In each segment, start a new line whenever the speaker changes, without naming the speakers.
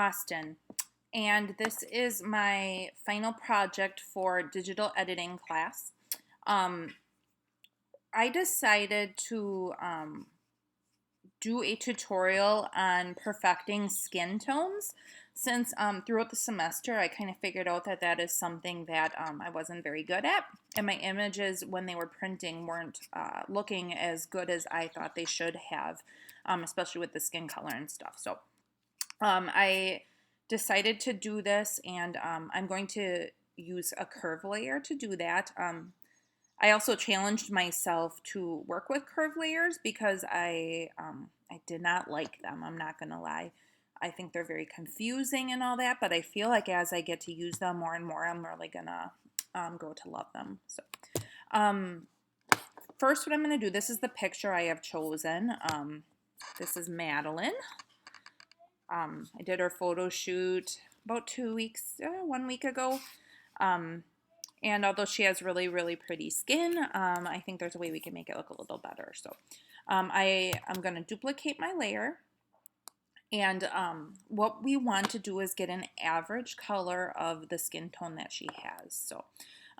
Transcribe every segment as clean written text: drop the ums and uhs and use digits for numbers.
Austin, and this is my final project for digital editing class. Um, I decided to do a tutorial on perfecting skin tones since throughout the semester I kind of figured out that that is something that I wasn't very good at, and my images when they were printing weren't looking as good as I thought they should have, especially with the skin color and stuff. So I decided to do this, and I'm going to use a curve layer to do that. I also challenged myself to work with curve layers because I did not like them. I'm not gonna lie. I think they're very confusing and all that, but I feel like as I get to use them more and more, I'm really gonna grow to love them. So um, first, what I'm gonna do, this is the picture I have chosen. This is Madeline. I did her photo shoot about 2 weeks, 1 week ago. And although she has really, really pretty skin, I think there's a way we can make it look a little better. So I am going to duplicate my layer. And what we want to do is get an average color of the skin tone that she has. So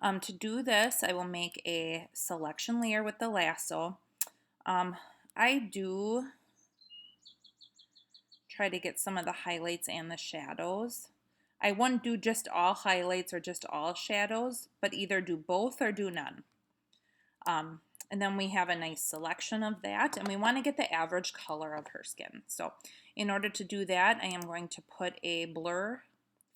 to do this, I will make a selection layer with the lasso. I do try to get some of the highlights and the shadows. I wouldn't do just all highlights or just all shadows, but either do both or do none. And then we have a nice selection of that, and we want to get the average color of her skin. So in order to do that, I am going to put a blur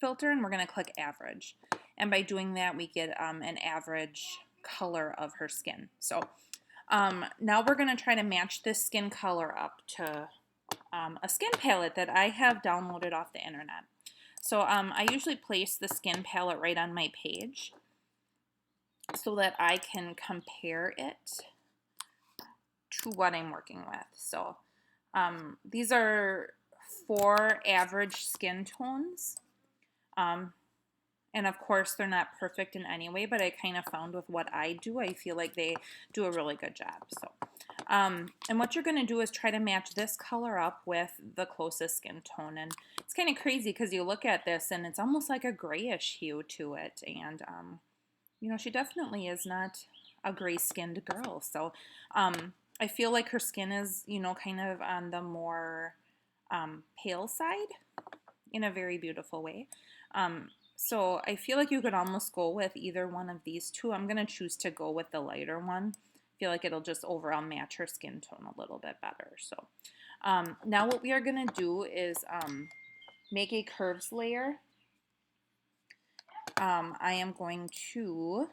filter, and we're going to click average. And by doing that, we get an average color of her skin. So now we're going to try to match this skin color up to a skin palette that I have downloaded off the internet. So I usually place the skin palette right on my page so that I can compare it to what I'm working with. So these are 4 average skin tones. And of course, they're not perfect in any way, but I kind of found with what I do, I feel like they do a really good job. So, and what you're going to do is try to match this color up with the closest skin tone. And it's kind of crazy because you look at this and it's almost like a grayish hue to it. And, you know, she definitely is not a gray-skinned girl. So I feel like her skin is, you know, kind of on the more pale side in a very beautiful way. So I feel like you could almost go with either one of these two. I'm going to choose to go with the lighter one. I feel like it'll just overall match her skin tone a little bit better. So now what we are going to do is make a curves layer. I am going to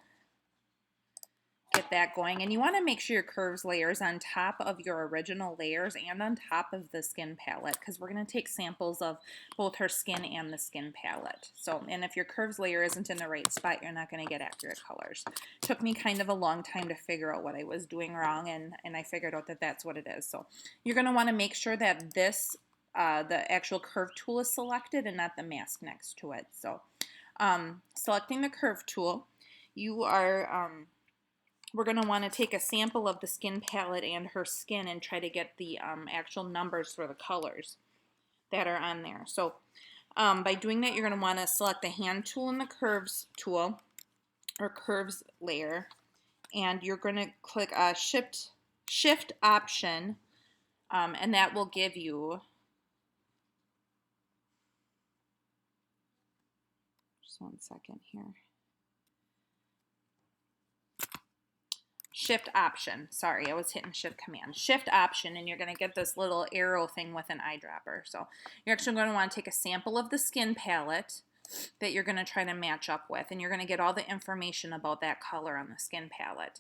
get that going, and you want to make sure your curves layer is on top of your original layers and on top of the skin palette, because we're going to take samples of both her skin and the skin palette. So, and if your curves layer isn't in the right spot, you're not going to get accurate colors. It took me kind of a long time to figure out what I was doing wrong, and I figured out that that's what it is. So you're going to want to make sure that this the actual curve tool is selected and not the mask next to it. So selecting the curve tool, you are we're going to want to take a sample of the skin palette and her skin and try to get the actual numbers for the colors that are on there. So by doing that, you're going to want to select the hand tool and the curves tool or curves layer, and you're going to click shift option, and that will give you, just 1 second here. Shift option. Sorry, I was hitting shift command. Shift option, and you're going to get this little arrow thing with an eyedropper. So you're actually going to want to take a sample of the skin palette that you're going to try to match up with, and you're going to get all the information about that color on the skin palette.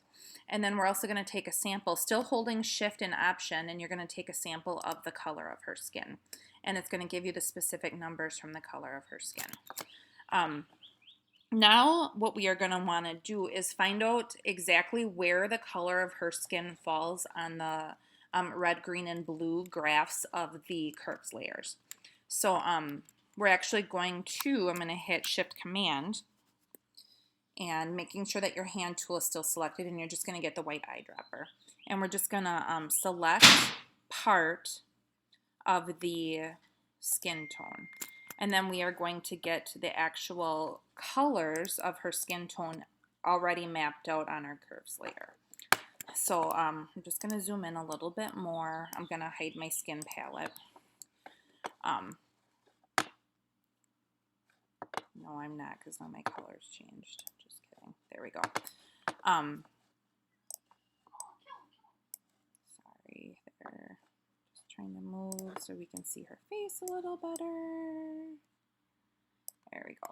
And then we're also going to take a sample, still holding shift and option, and you're going to take a sample of the color of her skin. And it's going to give you the specific numbers from the color of her skin. Now what we are going to want to do is find out exactly where the color of her skin falls on the red, green, and blue graphs of the curves layers. So we're actually going to, I'm going to hit Shift Command and making sure that your hand tool is still selected, and you're just going to get the white eyedropper. And we're just going to select part of the skin tone. And then we are going to get the actual colors of her skin tone already mapped out on our curves layer. So I'm just going to zoom in a little bit more. I'm going to hide my skin palette. No, I'm not, because now my color's changed. Just kidding. There we go. Sorry, there. Just trying to move so we can see her face a little better. There we go.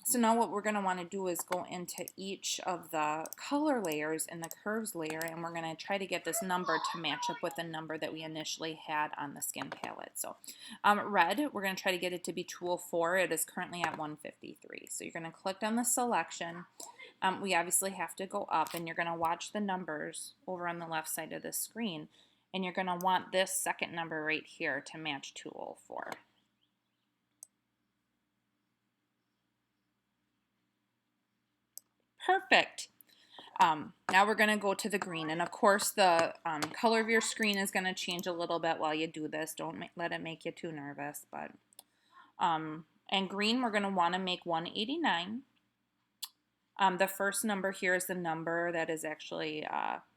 So now what we're going to want to do is go into each of the color layers in the curves layer, and we're going to try to get this number to match up with the number that we initially had on the skin palette. So red, we're going to try to get it to be 204. It is currently at 153. So you're going to click on the selection. We obviously have to go up, and you're going to watch the numbers over on the left side of the screen, and you're going to want this second number right here to match 204. Perfect. Now we're going to go to the green, and of course the color of your screen is going to change a little bit while you do this. Don't let it make you too nervous. But and green, we're going to want to make 189. The first number here is the number that is actually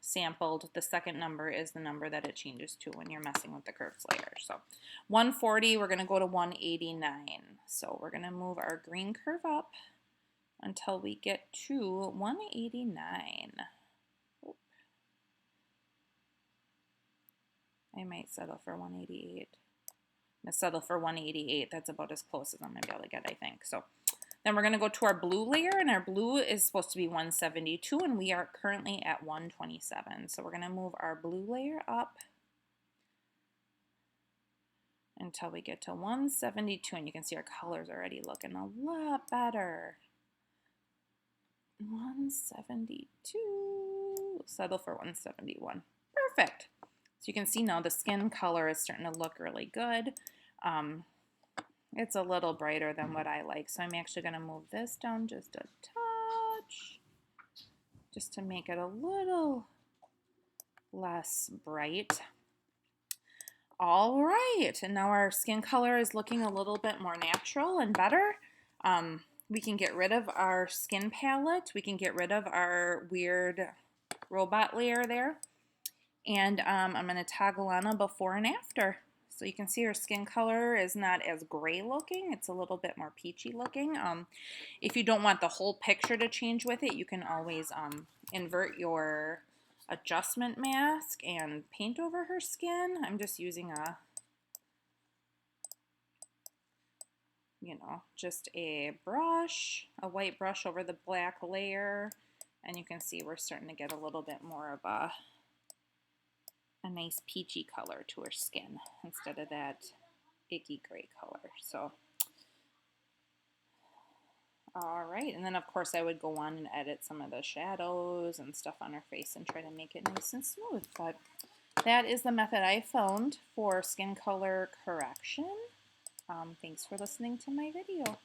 sampled. The second number is the number that it changes to when you're messing with the curves layer. So 140, we're going to go to 189. So we're going to move our green curve up until we get to 189. Oop. I might settle for 188. I'm going to settle for 188. That's about as close as I'm going to be able to get, I think. So then we're going to go to our blue layer, and our blue is supposed to be 172, and we are currently at 127. So we're going to move our blue layer up until we get to 172, and you can see our colors already looking a lot better. 172, settle for 171. Perfect. So you can see now the skin color is starting to look really good. It's a little brighter than what I like, so I'm actually going to move this down just a touch, just to make it a little less bright. All right, and now our skin color is looking a little bit more natural and better. We can get rid of our skin palette. We can get rid of our weird robot layer there. And I'm going to toggle on a before and after. So you can see her skin color is not as gray looking. It's a little bit more peachy looking. If you don't want the whole picture to change with it, you can always invert your adjustment mask and paint over her skin. I'm just using a just a brush, a white brush over the black layer, and you can see we're starting to get a little bit more of a nice peachy color to her skin instead of that icky gray color. So, all right, and then of course I would go on and edit some of the shadows and stuff on her face and try to make it nice and smooth. But that is the method I found for skin color correction. Thanks for listening to my video.